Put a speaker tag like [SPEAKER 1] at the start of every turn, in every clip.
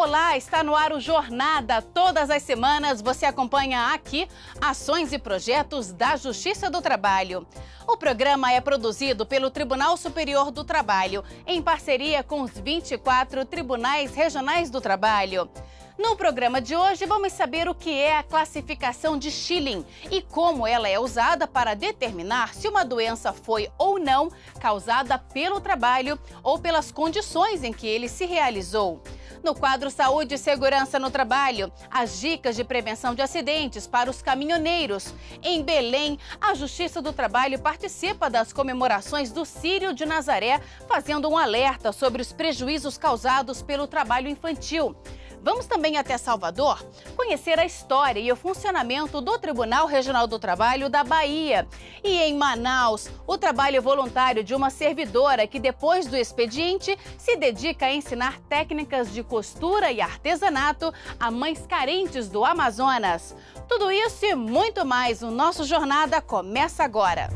[SPEAKER 1] Olá, está no ar o Jornada. Todas as semanas você acompanha aqui ações e projetos da Justiça do Trabalho. O programa é produzido pelo Tribunal Superior do Trabalho, em parceria com os 24 Tribunais Regionais do Trabalho. No programa de hoje, vamos saber o que é a classificação de Schilling e como ela é usada para determinar se uma doença foi ou não causada pelo trabalho ou pelas condições em que ele se realizou. No quadro Saúde e Segurança no Trabalho, as dicas de prevenção de acidentes para os caminhoneiros. Em Belém, a Justiça do Trabalho participa das comemorações do Círio de Nazaré, fazendo um alerta sobre os prejuízos causados pelo trabalho infantil. Vamos também até Salvador conhecer a história e o funcionamento do Tribunal Regional do Trabalho da Bahia. E em Manaus, o trabalho voluntário de uma servidora que, depois do expediente, se dedica a ensinar técnicas de costura e artesanato a mães carentes do Amazonas. Tudo isso e muito mais, o nosso Jornada começa agora.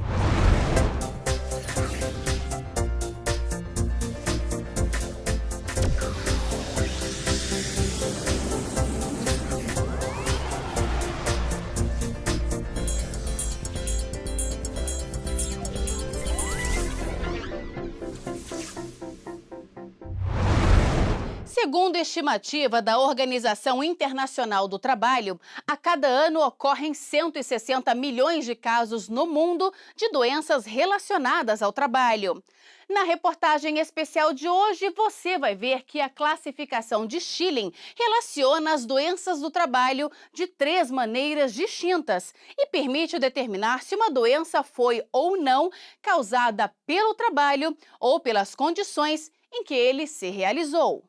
[SPEAKER 1] Segundo a estimativa da Organização Internacional do Trabalho, a cada ano ocorrem 160 milhões de casos no mundo de doenças relacionadas ao trabalho. Na reportagem especial de hoje, você vai ver que a classificação de Schilling relaciona as doenças do trabalho de 3 maneiras distintas e permite determinar se uma doença foi ou não causada pelo trabalho ou pelas condições em que ele se realizou.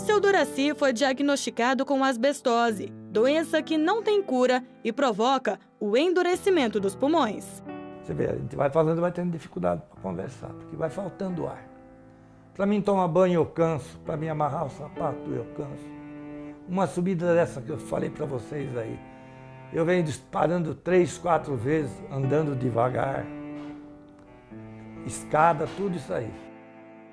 [SPEAKER 2] Seu Doraci foi diagnosticado com asbestose, doença que não tem cura e provoca o endurecimento dos pulmões.
[SPEAKER 3] Você vê, a gente vai falando, vai tendo dificuldade para conversar, porque vai faltando ar. Para mim tomar banho eu canso, para mim amarrar o sapato eu canso. Uma subida dessa que eu falei para vocês aí, eu venho disparando 3, 4 vezes, andando devagar, escada, tudo isso aí.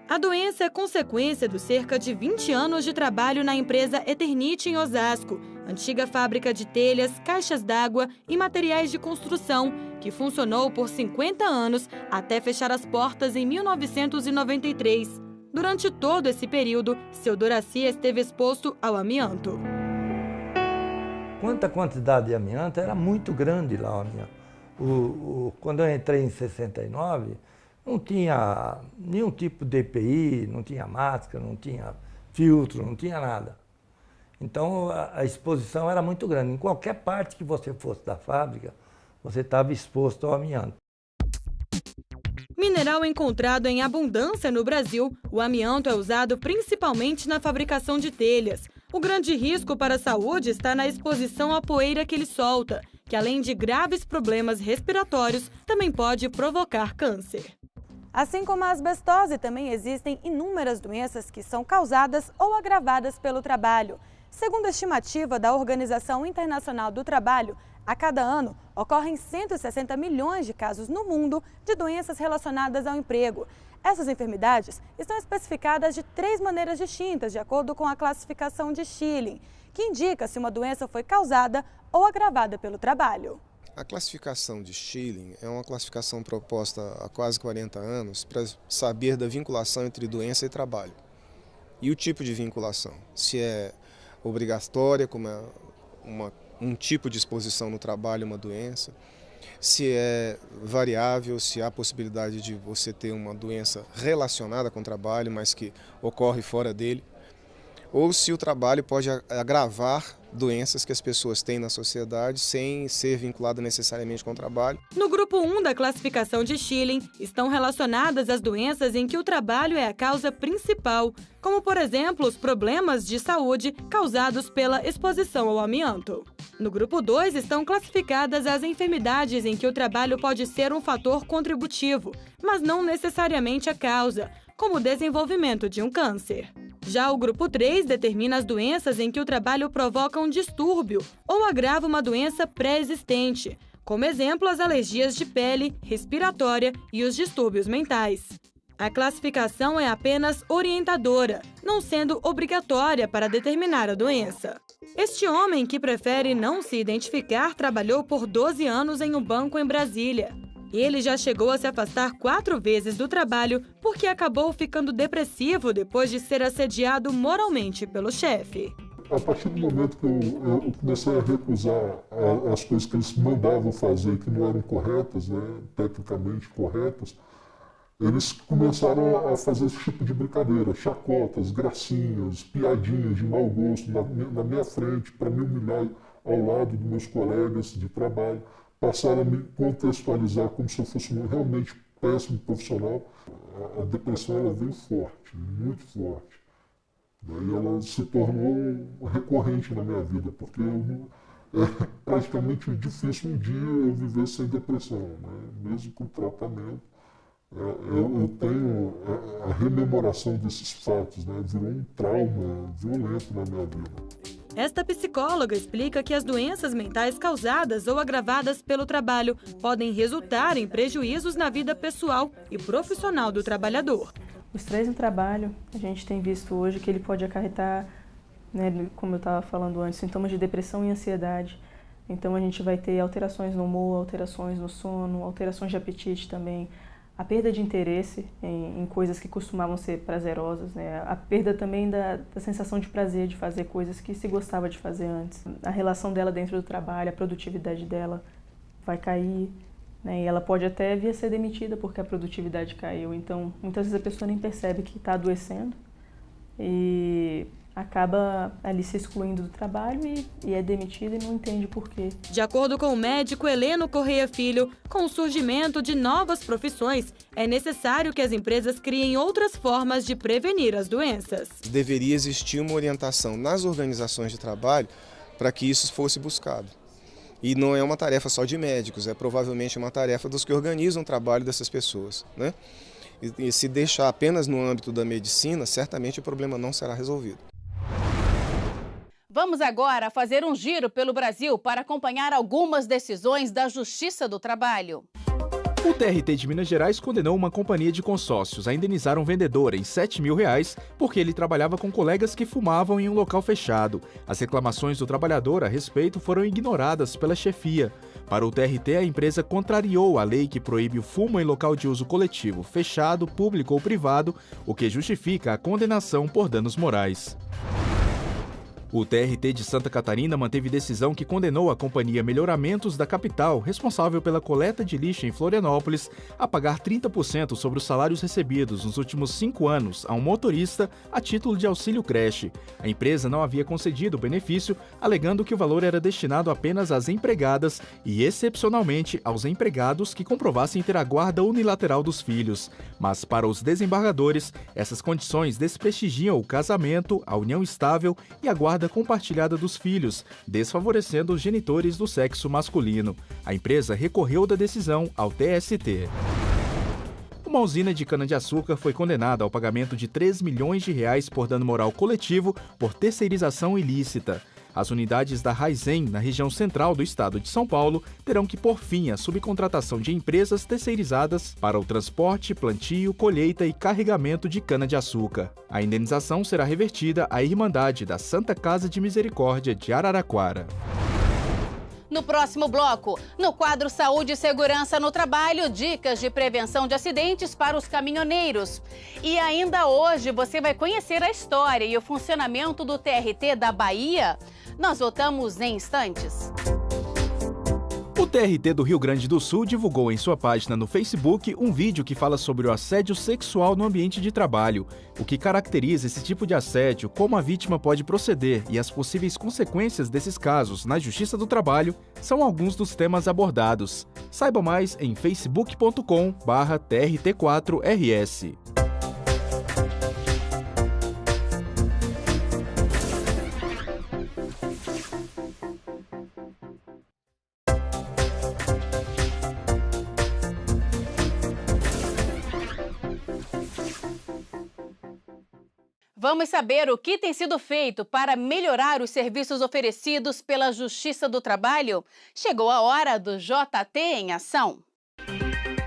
[SPEAKER 2] A doença é consequência dos cerca de 20 anos de trabalho na empresa Eternit em Osasco, antiga fábrica de telhas, caixas d'água e materiais de construção, que funcionou por 50 anos até fechar as portas em 1993. Durante todo esse período, seu Doraci esteve exposto ao amianto.
[SPEAKER 3] Quanta quantidade de amianto, era muito grande lá o amianto. Quando eu entrei em 69, não tinha nenhum tipo de EPI, não tinha máscara, não tinha filtro, não tinha nada. Então a exposição era muito grande. Em qualquer parte que você fosse da fábrica, você estava exposto ao amianto.
[SPEAKER 2] Mineral encontrado em abundância no Brasil, o amianto é usado principalmente na fabricação de telhas. O grande risco para a saúde está na exposição à poeira que ele solta, que além de graves problemas respiratórios, também pode provocar câncer. Assim como a asbestose, também existem inúmeras doenças que são causadas ou agravadas pelo trabalho. Segundo a estimativa da Organização Internacional do Trabalho, a cada ano ocorrem 160 milhões de casos no mundo de doenças relacionadas ao emprego. Essas enfermidades estão especificadas de 3 maneiras distintas, de acordo com a classificação de Schilling, que indica se uma doença foi causada ou agravada pelo trabalho.
[SPEAKER 4] A classificação de Schilling é uma classificação proposta há quase 40 anos para saber da vinculação entre doença e trabalho. E o tipo de vinculação, se é obrigatória, como é um tipo de exposição no trabalho, uma doença, se é variável, se há possibilidade de você ter uma doença relacionada com o trabalho, mas que ocorre fora dele, ou se o trabalho pode agravar doenças que as pessoas têm na sociedade sem ser vinculada necessariamente com o trabalho.
[SPEAKER 2] No grupo 1 da classificação de Schilling estão relacionadas as doenças em que o trabalho é a causa principal, como, por exemplo, os problemas de saúde causados pela exposição ao amianto. No grupo 2 estão classificadas as enfermidades em que o trabalho pode ser um fator contributivo, mas não necessariamente a causa, como o desenvolvimento de um câncer. Já o grupo 3 determina as doenças em que o trabalho provoca um distúrbio ou agrava uma doença pré-existente, como exemplo as alergias de pele, respiratória e os distúrbios mentais. A classificação é apenas orientadora, não sendo obrigatória para determinar a doença. Este homem, que prefere não se identificar, trabalhou por 12 anos em um banco em Brasília. Ele já chegou a se afastar 4 vezes do trabalho porque acabou ficando depressivo depois de ser assediado moralmente pelo chefe.
[SPEAKER 5] A partir do momento que eu comecei a recusar as coisas que eles mandavam fazer que não eram corretas, né, tecnicamente corretas, eles começaram a fazer esse tipo de brincadeira, chacotas, gracinhas, piadinhas de mau gosto na minha frente, para me humilhar ao lado dos meus colegas de trabalho. Passaram a me contextualizar como se eu fosse um realmente péssimo profissional. A depressão ela veio forte, muito forte. Daí ela se tornou recorrente na minha vida, porque é praticamente difícil um dia eu viver sem depressão, né? Mesmo com tratamento. Eu tenho a rememoração desses fatos, né? Virou um trauma violento na minha vida.
[SPEAKER 2] Esta psicóloga explica que as doenças mentais causadas ou agravadas pelo trabalho podem resultar em prejuízos na vida pessoal e profissional do trabalhador.
[SPEAKER 6] O estresse no trabalho, a gente tem visto hoje que ele pode acarretar, né, como eu estava falando antes, sintomas de depressão e ansiedade. Então a gente vai ter alterações no humor, alterações no sono, alterações de apetite também. A perda de interesse em coisas que costumavam ser prazerosas, né? A perda também da sensação de prazer de fazer coisas que se gostava de fazer antes. A relação dela dentro do trabalho, a produtividade dela vai cair, né? E ela pode até vir a ser demitida porque a produtividade caiu. Então, muitas vezes a pessoa nem percebe que está adoecendo e acaba ali se excluindo do trabalho e é demitida e não entende por quê.
[SPEAKER 2] De acordo com o médico Heleno Correia Filho, com o surgimento de novas profissões, é necessário que as empresas criem outras formas de prevenir as doenças.
[SPEAKER 4] Deveria existir uma orientação nas organizações de trabalho para que isso fosse buscado. E não é uma tarefa só de médicos, é provavelmente uma tarefa dos que organizam o trabalho dessas pessoas, né? E se deixar apenas no âmbito da medicina, certamente o problema não será resolvido.
[SPEAKER 1] Vamos agora fazer um giro pelo Brasil para acompanhar algumas decisões da Justiça do Trabalho.
[SPEAKER 7] O TRT de Minas Gerais condenou uma companhia de consórcios a indenizar um vendedor em R$ 7.000 porque ele trabalhava com colegas que fumavam em um local fechado. As reclamações do trabalhador a respeito foram ignoradas pela chefia. Para o TRT, a empresa contrariou a lei que proíbe o fumo em local de uso coletivo, fechado, público ou privado, o que justifica a condenação por danos morais. O TRT de Santa Catarina manteve decisão que condenou a companhia Melhoramentos da capital, responsável pela coleta de lixo em Florianópolis, a pagar 30% sobre os salários recebidos nos últimos 5 anos a um motorista a título de auxílio creche. A empresa não havia concedido o benefício, alegando que o valor era destinado apenas às empregadas e, excepcionalmente, aos empregados que comprovassem ter a guarda unilateral dos filhos. Mas, para os desembargadores, essas condições desprestigiam o casamento, a união estável e a guarda compartilhada dos filhos, desfavorecendo os genitores do sexo masculino. A empresa recorreu da decisão ao TST. Uma usina de cana-de-açúcar foi condenada ao pagamento de R$ 3 milhões por dano moral coletivo por terceirização ilícita. As unidades da Raizen, na região central do estado de São Paulo, terão que pôr fim à subcontratação de empresas terceirizadas para o transporte, plantio, colheita e carregamento de cana-de-açúcar. A indenização será revertida à Irmandade da Santa Casa de Misericórdia de Araraquara.
[SPEAKER 1] No próximo bloco, no quadro Saúde e Segurança no Trabalho, dicas de prevenção de acidentes para os caminhoneiros. E ainda hoje você vai conhecer a história e o funcionamento do TRT da Bahia. Nós voltamos em instantes.
[SPEAKER 7] O TRT do Rio Grande do Sul divulgou em sua página no Facebook um vídeo que fala sobre o assédio sexual no ambiente de trabalho, o que caracteriza esse tipo de assédio, como a vítima pode proceder e as possíveis consequências desses casos na Justiça do Trabalho são alguns dos temas abordados. Saiba mais em facebook.com/TRT4RS.
[SPEAKER 1] Vamos saber o que tem sido feito para melhorar os serviços oferecidos pela Justiça do Trabalho? Chegou a hora do JT em Ação.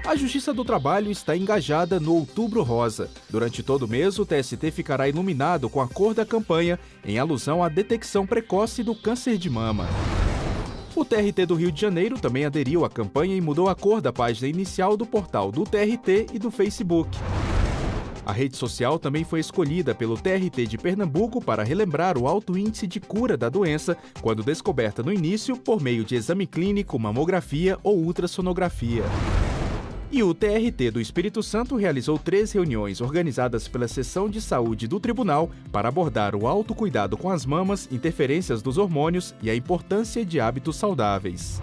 [SPEAKER 7] A Justiça do Trabalho está engajada no Outubro Rosa. Durante todo o mês, o TST ficará iluminado com a cor da campanha, em alusão à detecção precoce do câncer de mama. O TRT do Rio de Janeiro também aderiu à campanha e mudou a cor da página inicial do portal do TRT e do Facebook. A rede social também foi escolhida pelo TRT de Pernambuco para relembrar o alto índice de cura da doença, quando descoberta no início por meio de exame clínico, mamografia ou ultrassonografia. E o TRT do Espírito Santo realizou 3 reuniões organizadas pela Seção de Saúde do Tribunal para abordar o autocuidado com as mamas, interferências dos hormônios e a importância de hábitos saudáveis.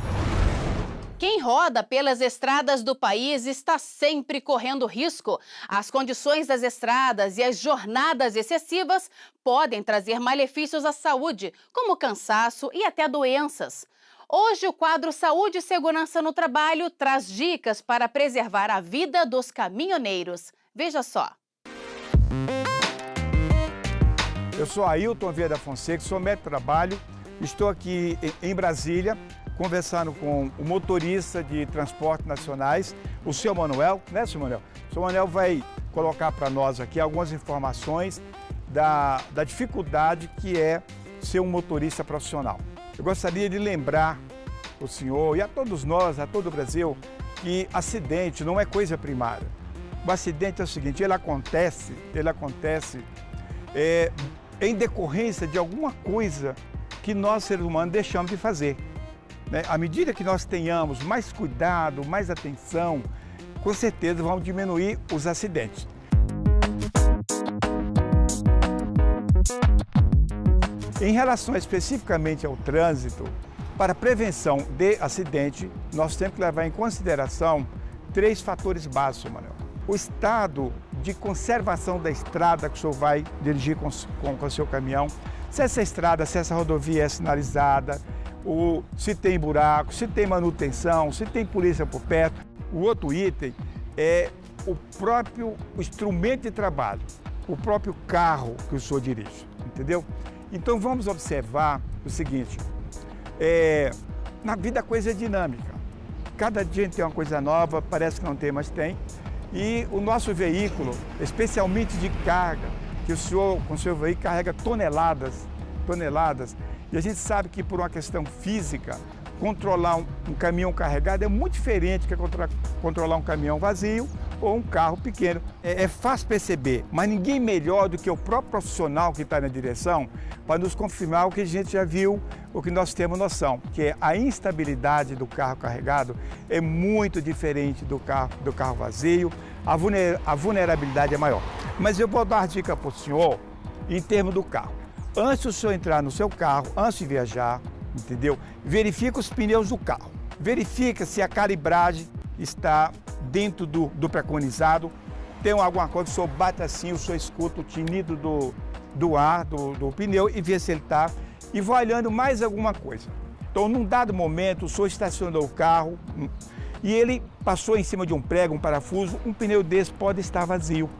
[SPEAKER 1] Quem roda pelas estradas do país está sempre correndo risco. As condições das estradas e as jornadas excessivas podem trazer malefícios à saúde, como cansaço e até doenças. Hoje, o quadro Saúde e Segurança no Trabalho traz dicas para preservar a vida dos caminhoneiros. Veja só.
[SPEAKER 8] Eu sou Ailton Vieira Fonseca, sou médico de trabalho. Estou aqui em Brasília, conversando com o motorista de transportes nacionais, o seu Manuel, né, seu Manuel? O seu Manuel vai colocar para nós aqui algumas informações da dificuldade que é ser um motorista profissional. Eu gostaria de lembrar o senhor e a todos nós, a todo o Brasil, que acidente não é coisa primária. O acidente é o seguinte, ele acontece em decorrência de alguma coisa que nós, seres humanos, deixamos de fazer. À medida que nós tenhamos mais cuidado, mais atenção, com certeza vamos diminuir os acidentes. Em relação especificamente ao trânsito, para a prevenção de acidente, nós temos que levar em consideração 3 fatores básicos, Manuel. O estado de conservação da estrada que o senhor vai dirigir com o seu caminhão, se essa estrada, se essa rodovia é sinalizada, se tem buraco, se tem manutenção, se tem polícia por perto. O outro item é o próprio instrumento de trabalho, o próprio carro que o senhor dirige, entendeu? Então vamos observar o seguinte, na vida a coisa é dinâmica, cada dia tem uma coisa nova, parece que não tem, mas tem. E o nosso veículo, especialmente de carga, que o senhor com o seu veículo carrega toneladas, e a gente sabe que por uma questão física, controlar um caminhão carregado é muito diferente que controlar um caminhão vazio ou um carro pequeno. É fácil perceber, mas ninguém melhor do que o próprio profissional que está na direção para nos confirmar o que a gente já viu, o que nós temos noção, que é a instabilidade do carro carregado é muito diferente do carro vazio, a vulnerabilidade é maior. Mas eu vou dar uma dica para o senhor em termos do carro. Antes do senhor entrar no seu carro, antes de viajar, entendeu? Verifica os pneus do carro. Verifica se a calibragem está dentro do preconizado. Tem alguma coisa, o senhor bate assim, o senhor escuta o tinido do ar, do pneu e vê se ele está. E vai olhando mais alguma coisa. Então, num dado momento, o senhor estacionou o carro e ele passou em cima de um prego, um parafuso, um pneu desse pode estar vazio.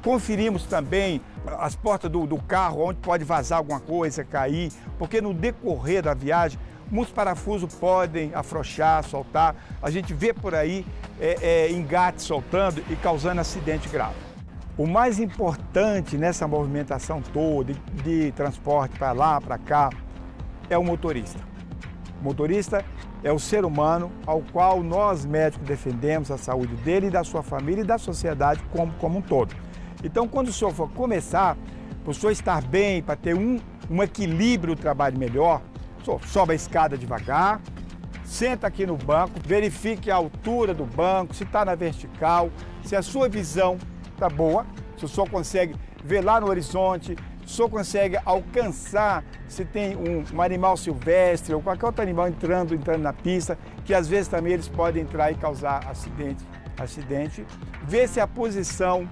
[SPEAKER 8] Conferimos também as portas do carro, onde pode vazar alguma coisa, cair, porque no decorrer da viagem, muitos parafusos podem afrouxar, soltar. A gente vê por aí engate soltando e causando acidente grave. O mais importante nessa movimentação toda de transporte para lá, para cá, é o motorista. O motorista é o ser humano ao qual nós médicos defendemos a saúde dele e da sua família e da sociedade como um todo. Então, quando o senhor for começar, para o senhor estar bem, para ter um equilíbrio do trabalho melhor, o senhor sobe a escada devagar, senta aqui no banco, verifique a altura do banco, se está na vertical, se a sua visão está boa, se o senhor consegue ver lá no horizonte, se o senhor consegue alcançar se tem um animal silvestre ou qualquer outro animal entrando na pista, que às vezes também eles podem entrar e causar acidente. Ver se a posição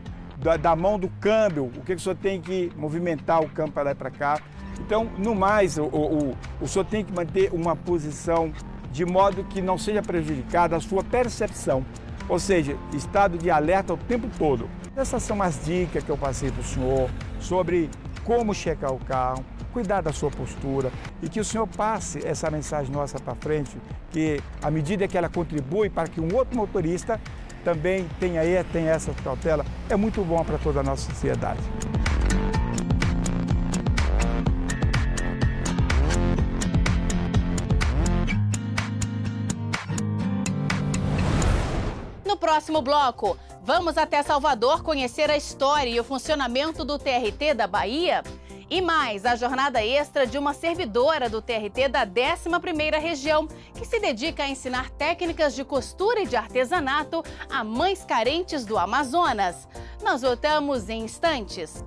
[SPEAKER 8] da mão do câmbio, o que o senhor tem que movimentar o câmbio para lá e para cá. Então, no mais, o senhor tem que manter uma posição de modo que não seja prejudicada a sua percepção, ou seja, estado de alerta o tempo todo. Essas são as dicas que eu passei para o senhor sobre como checar o carro, cuidar da sua postura e que o senhor passe essa mensagem nossa para frente, que à medida que ela contribui para que um outro motorista também tem essa cautela, é muito bom para toda a nossa sociedade.
[SPEAKER 1] No próximo bloco, vamos até Salvador conhecer a história e o funcionamento do TRT da Bahia. E mais, a jornada extra de uma servidora do TRT da 11ª Região, que se dedica a ensinar técnicas de costura e de artesanato a mães carentes do Amazonas. Nós voltamos em instantes.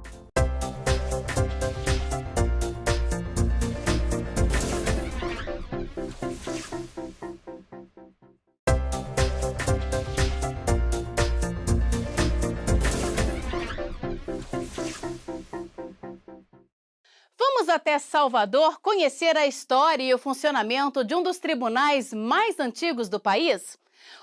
[SPEAKER 1] Vamos até Salvador conhecer a história e o funcionamento de um dos tribunais mais antigos do país.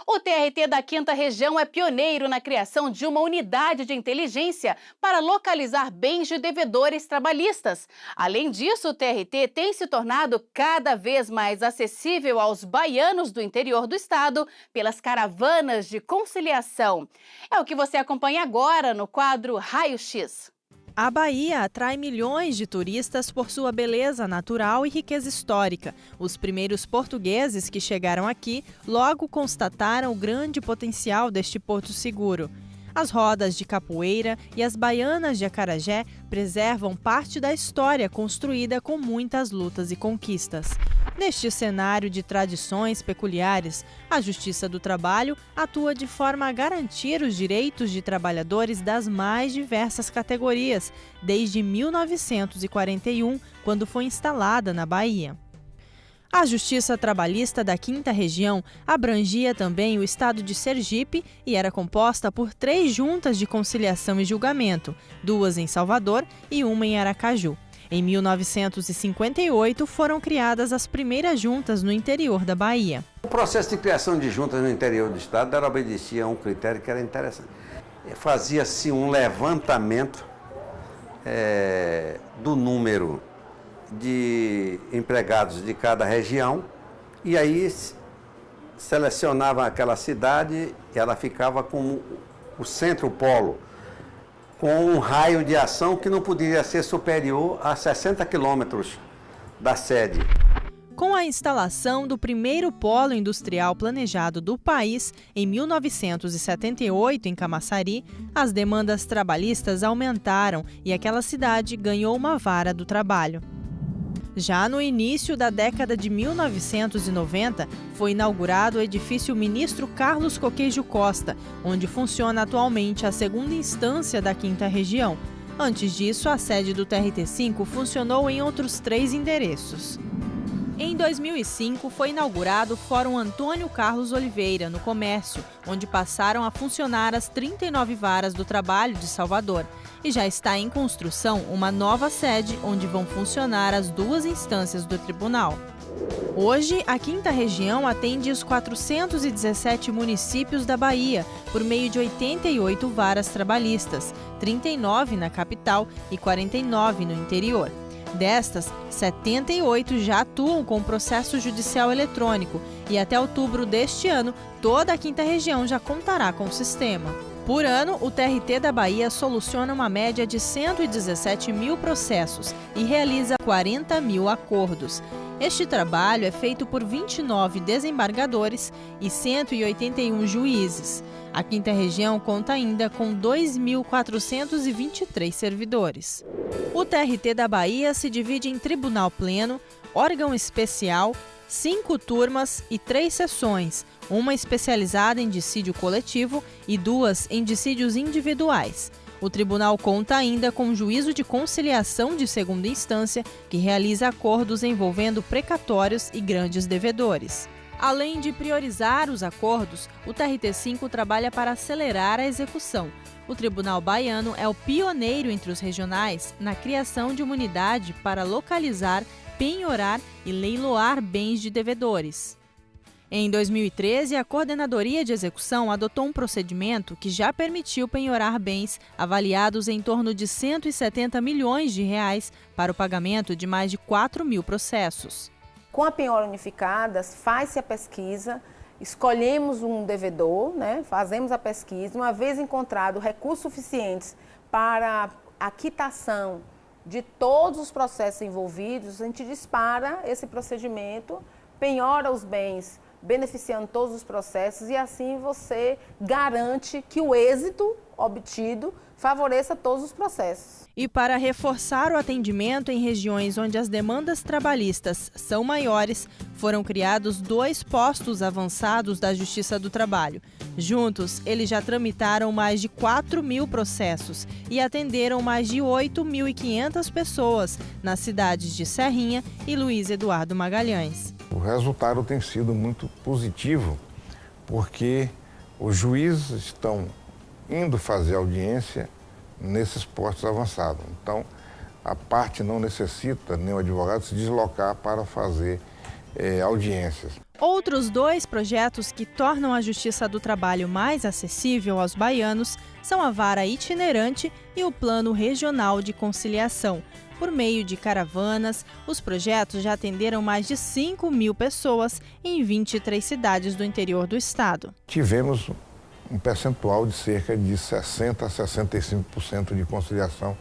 [SPEAKER 1] O TRT da 5ª Região é pioneiro na criação de uma unidade de inteligência para localizar bens de devedores trabalhistas. Além disso, o TRT tem se tornado cada vez mais acessível aos baianos do interior do estado pelas caravanas de conciliação. É o que você acompanha agora no quadro Raio X.
[SPEAKER 9] A Bahia atrai milhões de turistas por sua beleza natural e riqueza histórica. Os primeiros portugueses que chegaram aqui logo constataram o grande potencial deste porto seguro. As rodas de capoeira e as baianas de acarajé preservam parte da história construída com muitas lutas e conquistas. Neste cenário de tradições peculiares, a Justiça do Trabalho atua de forma a garantir os direitos de trabalhadores das mais diversas categorias, desde 1941, quando foi instalada na Bahia. A Justiça Trabalhista da 5ª Região abrangia também o estado de Sergipe e era composta por 3 juntas de conciliação e julgamento, 2 em Salvador e 1 em Aracaju. Em 1958, foram criadas as primeiras juntas no interior da Bahia.
[SPEAKER 10] O processo de criação de juntas no interior do estado obedecia a um critério que era interessante. Fazia-se um levantamento do número de empregados de cada região e aí selecionava aquela cidade e ela ficava como o centro, o polo, com um raio de ação que não poderia ser superior a 60 quilômetros da sede.
[SPEAKER 9] Com a instalação do primeiro polo industrial planejado do país, em 1978, em Camaçari, as demandas trabalhistas aumentaram e aquela cidade ganhou uma vara do trabalho. Já no início da década de 1990, foi inaugurado o edifício Ministro Carlos Coqueijo Costa, onde funciona atualmente a 2ª instância da 5ª Região. Antes disso, a sede do TRT5 funcionou em outros 3 endereços. Em 2005, foi inaugurado o Fórum Antônio Carlos Oliveira, no Comércio, onde passaram a funcionar as 39 varas do trabalho de Salvador. E já está em construção uma nova sede, onde vão funcionar as 2 instâncias do tribunal. Hoje, a 5ª Região atende os 417 municípios da Bahia, por meio de 88 varas trabalhistas, 39 na capital e 49 no interior. Destas, 78 já atuam com processo judicial eletrônico e até outubro deste ano, toda a 5ª Região já contará com o sistema. Por ano, o TRT da Bahia soluciona uma média de 117 mil processos e realiza 40 mil acordos. Este trabalho é feito por 29 desembargadores e 181 juízes. A 5ª Região conta ainda com 2.423 servidores. O TRT da Bahia se divide em tribunal pleno, órgão especial, 5 turmas e 3 sessões, uma especializada em dissídio coletivo e 2 em dissídios individuais. O tribunal conta ainda com um juízo de conciliação de 2ª instância, que realiza acordos envolvendo precatórios e grandes devedores. Além de priorizar os acordos, o TRT5 trabalha para acelerar a execução. O Tribunal Baiano é o pioneiro entre os regionais na criação de uma unidade para localizar, penhorar e leiloar bens de devedores. Em 2013, a Coordenadoria de Execução adotou um procedimento que já permitiu penhorar bens avaliados em torno de 170 milhões de reais para o pagamento de mais de 4 mil processos.
[SPEAKER 11] Com a penhora unificada, faz-se a pesquisa escolhemos um devedor, né, fazemos a pesquisa, uma vez encontrado recursos suficientes para a quitação de todos os processos envolvidos, a gente dispara esse procedimento, penhora os bens, beneficiando todos os processos, e assim você garante que o êxito obtido favoreça todos os processos.
[SPEAKER 9] E para reforçar o atendimento em regiões onde as demandas trabalhistas são maiores, foram criados 2 postos avançados da Justiça do Trabalho. Juntos, eles já tramitaram mais de 4.000 processos e atenderam mais de 8.500 pessoas nas cidades de Serrinha e Luiz Eduardo Magalhães.
[SPEAKER 12] O resultado tem sido muito positivo, porque os juízes estão indo fazer audiência nesses postos avançados. Então, a parte não necessita nem o advogado se deslocar para fazer audiências.
[SPEAKER 9] Outros 2 projetos que tornam a Justiça do Trabalho mais acessível aos baianos são a Vara Itinerante e o Plano Regional de Conciliação. Por meio de caravanas, os projetos já atenderam mais de 5.000 pessoas em 23 cidades do interior do estado.
[SPEAKER 12] Tivemos um percentual de cerca de 60% a 65% de conciliação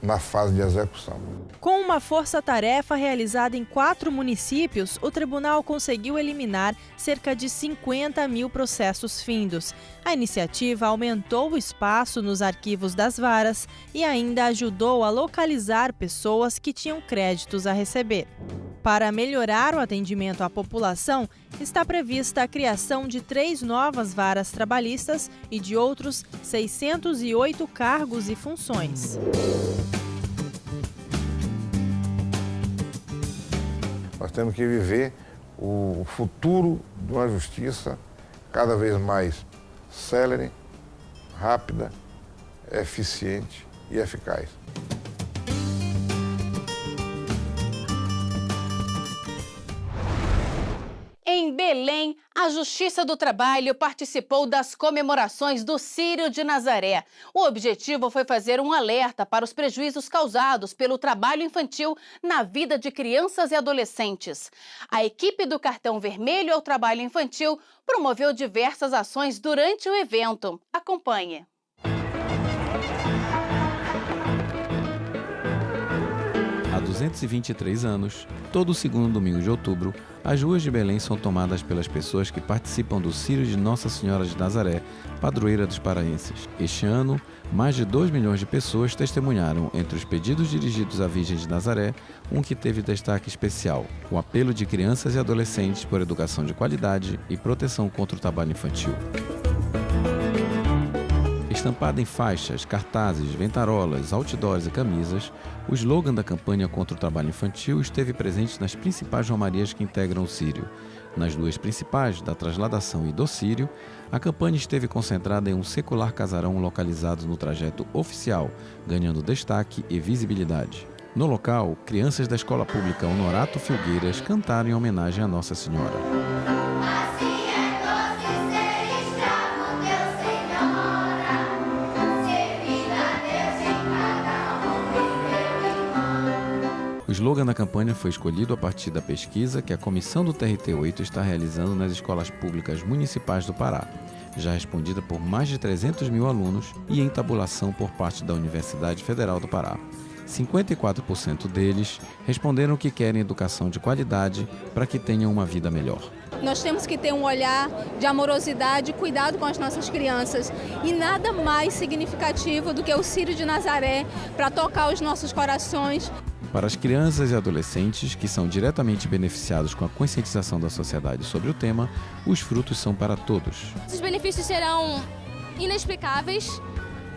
[SPEAKER 12] na fase de execução.
[SPEAKER 9] Com uma força-tarefa realizada em 4 municípios, o tribunal conseguiu eliminar cerca de 50.000 processos findos. A iniciativa aumentou o espaço nos arquivos das varas e ainda ajudou a localizar pessoas que tinham créditos a receber. Para melhorar o atendimento à população, está prevista a criação de 3 novas varas trabalhistas e de outros 608 cargos e funções.
[SPEAKER 12] Nós temos que viver o futuro de uma justiça cada vez mais célere, rápida, eficiente e eficaz.
[SPEAKER 1] Em Belém, a Justiça do Trabalho participou das comemorações do Círio de Nazaré. O objetivo foi fazer um alerta para os prejuízos causados pelo trabalho infantil na vida de crianças e adolescentes. A equipe do Cartão Vermelho ao Trabalho Infantil promoveu diversas ações durante o evento. Acompanhe.
[SPEAKER 13] Há 223 anos, todo segundo domingo de outubro, as ruas de Belém são tomadas pelas pessoas que participam do Círio de Nossa Senhora de Nazaré, padroeira dos paraenses. Este ano, mais de 2 milhões de pessoas testemunharam, entre os pedidos dirigidos à Virgem de Nazaré, um que teve destaque especial: o apelo de crianças e adolescentes por educação de qualidade e proteção contra o trabalho infantil. Estampada em faixas, cartazes, ventarolas, outdoors e camisas, o slogan da campanha contra o trabalho infantil esteve presente nas principais romarias que integram o Círio. Nas 2 principais, da Trasladação e do Círio, a campanha esteve concentrada em um secular casarão localizado no trajeto oficial, ganhando destaque e visibilidade. No local, crianças da Escola Pública Honorato Filgueiras cantaram em homenagem a Nossa Senhora. O slogan da campanha foi escolhido a partir da pesquisa que a comissão do TRT8 está realizando nas escolas públicas municipais do Pará, já respondida por mais de 300 mil alunos e em tabulação por parte da Universidade Federal do Pará. 54% deles responderam que querem educação de qualidade para que tenham uma vida melhor.
[SPEAKER 14] Nós temos que ter um olhar de amorosidade e cuidado com as nossas crianças. E nada mais significativo do que o Círio de Nazaré para tocar os nossos corações.
[SPEAKER 13] Para as crianças e adolescentes que são diretamente beneficiados com a conscientização da sociedade sobre o tema, os frutos são para todos.
[SPEAKER 15] Os benefícios serão inexplicáveis,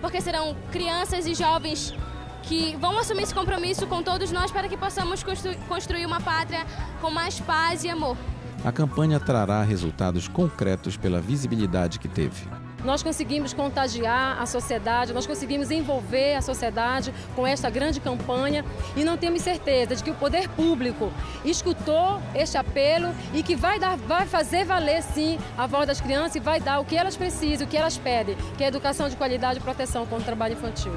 [SPEAKER 15] porque serão crianças e jovens que vão assumir esse compromisso com todos nós para que possamos construir uma pátria com mais paz e amor.
[SPEAKER 13] A campanha trará resultados concretos pela visibilidade que teve.
[SPEAKER 16] Nós conseguimos contagiar a sociedade, nós conseguimos envolver a sociedade com esta grande campanha e não temos certeza de que o poder público escutou este apelo e que vai fazer valer sim a voz das crianças e vai dar o que elas precisam, o que elas pedem, que é educação de qualidade e proteção contra o trabalho infantil.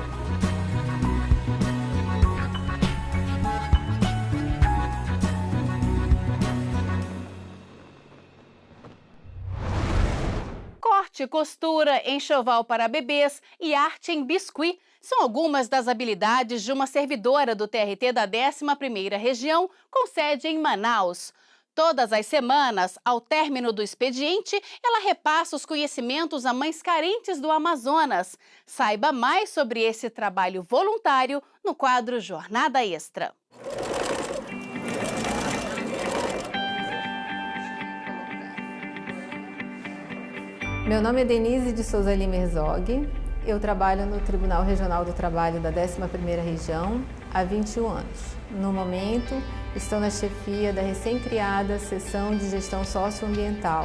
[SPEAKER 1] arte, costura, enxoval para bebês e arte em biscuit são algumas das habilidades de uma servidora do TRT da 11ª Região, com sede em Manaus. Todas as semanas, ao término do expediente, ela repassa os conhecimentos a mães carentes do Amazonas. Saiba mais sobre esse trabalho voluntário no quadro Jornada Extra.
[SPEAKER 17] Meu nome é Denise de Souza Lima Herzog. Eu trabalho no Tribunal Regional do Trabalho da 11ª Região há 21 anos. No momento, estou na chefia da recém-criada Seção de Gestão Socioambiental.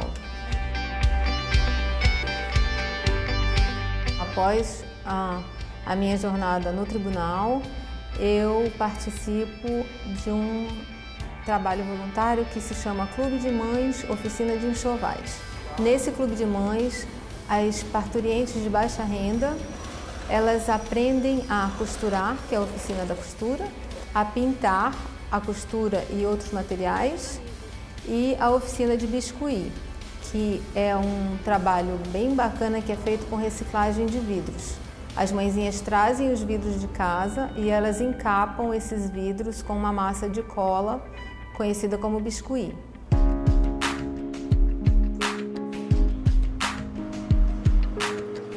[SPEAKER 17] Após a minha jornada no tribunal, eu participo de um trabalho voluntário que se chama Clube de Mães Oficina de Enxovais. Nesse Clube de Mães, as parturientes de baixa renda, elas aprendem a costurar, que é a oficina da costura, a pintar, a costura e outros materiais, e a oficina de biscuit, que é um trabalho bem bacana que é feito com reciclagem de vidros. As mãezinhas trazem os vidros de casa e elas encapam esses vidros com uma massa de cola, conhecida como biscuit.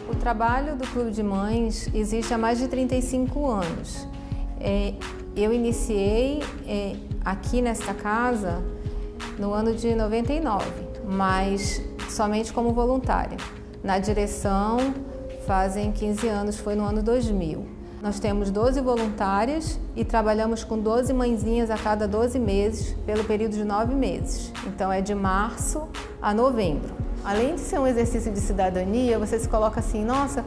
[SPEAKER 17] O trabalho do Clube de Mães existe há mais de 35 anos. Eu iniciei aqui nesta casa no ano de 99, mas somente como voluntária. Na direção, fazem 15 anos, foi no ano 2000. Nós temos 12 voluntárias e trabalhamos com 12 mãezinhas a cada 12 meses, pelo período de 9 meses. Então é de março a novembro. Além de ser um exercício de cidadania, você se coloca assim, nossa,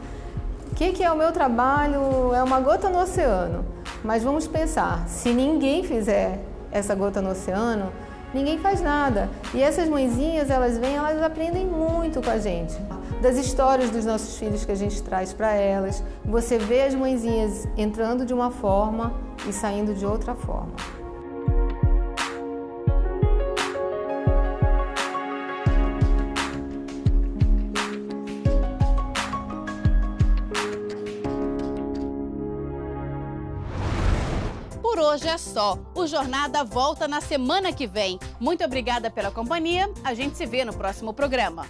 [SPEAKER 17] o que é o meu trabalho? É uma gota no oceano. Mas vamos pensar, se ninguém fizer essa gota no oceano, ninguém faz nada. E essas mãezinhas, elas vêm, elas aprendem muito com a gente. Das histórias dos nossos filhos que a gente traz para elas. Você vê as mãezinhas entrando de uma forma e saindo de outra forma.
[SPEAKER 1] Por hoje é só. O Jornada volta na semana que vem. Muito obrigada pela companhia. A gente se vê no próximo programa.